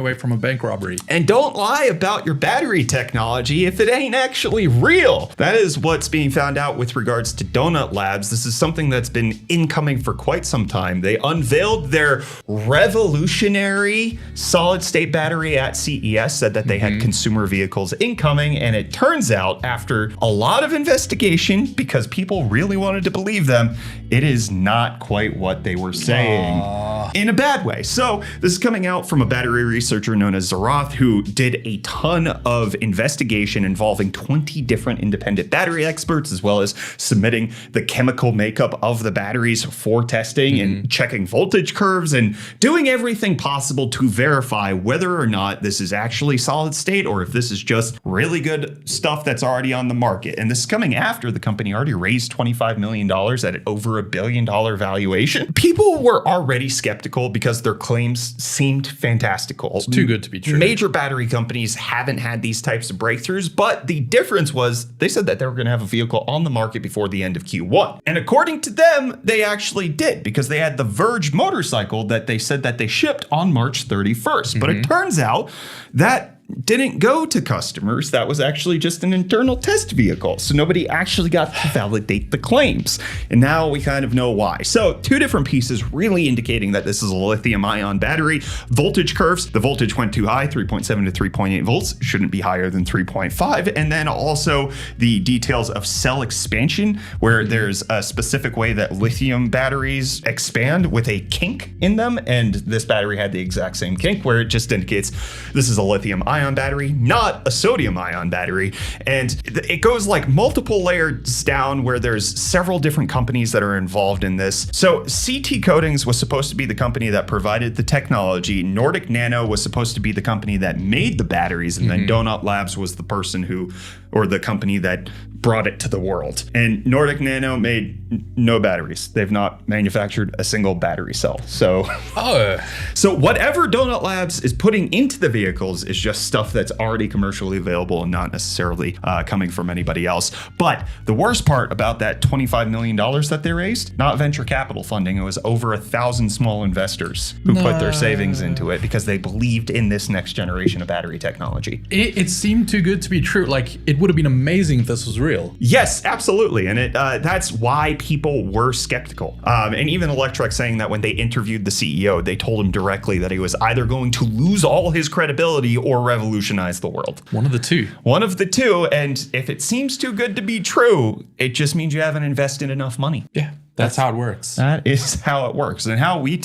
away from a bank robbery. And don't lie about your battery technology if it ain't actually real. That is what's being found out with regards to Donut Labs. This is something that's been incoming for quite some time. They unveiled their revolutionary solid state battery at CES, said that they had consumer vehicles incoming, and it turns out after a lot of investigation, because people really wanted to believe them, it is not quite what they were saying. In a bad way. So this is coming out from a battery researcher known as Zeroth, who did a ton of investigation involving 20 different independent battery experts, as well as submitting the chemical makeup of the batteries for testing and checking voltage curves and doing everything possible to verify whether or not this is actually solid state or if this is just really good stuff that's already on the market. And this is coming after the company already raised $25 million at over $1 billion valuation. People were already skeptical because their claims seemed fantastical. It's too good to be true. Major battery companies haven't had these types of breakthroughs, but the difference was they said that they were going to have a vehicle on the market before the end of Q1. And according to them, they actually did, because they had the Verge motorcycle that they said that they shipped on March 31st. But it turns out that didn't go to customers. That was actually just an internal test vehicle. So nobody actually got to validate the claims. And now we kind of know why. So two different pieces really indicating that this is a lithium ion battery. Voltage curves. The voltage went too high, 3.7 to 3.8 volts. Shouldn't be higher than 3.5. And then also the details of cell expansion, where there's a specific way that lithium batteries expand with a kink in them. And this battery had the exact same kink, where it just indicates this is a lithium ion battery, not a sodium ion battery. And it goes like multiple layers down, where there's several different companies that are involved in this. So CT Coatings was supposed to be the company that provided the technology. Nordic Nano was supposed to be the company that made the batteries. And then Donut Labs was the person who, or the company that brought it to the world. And Nordic Nano made no batteries. They've not manufactured a single battery cell. So whatever Donut Labs is putting into the vehicles is just stuff that's already commercially available and not necessarily coming from anybody else. But the worst part about that $25 million that they raised, not venture capital funding, it was over 1,000 small investors who put their savings into it because they believed in this next generation of battery technology. It seemed too good to be true. Like, it would have been amazing if this was real. Yes, absolutely. And that's why people were skeptical. And even Electrek saying that when they interviewed the CEO, they told him directly that he was either going to lose all his credibility or revolutionize the world. One of the two. One of the two. And if it seems too good to be true, it just means you haven't invested enough money. Yeah, that's how it works. That is how it works. And how we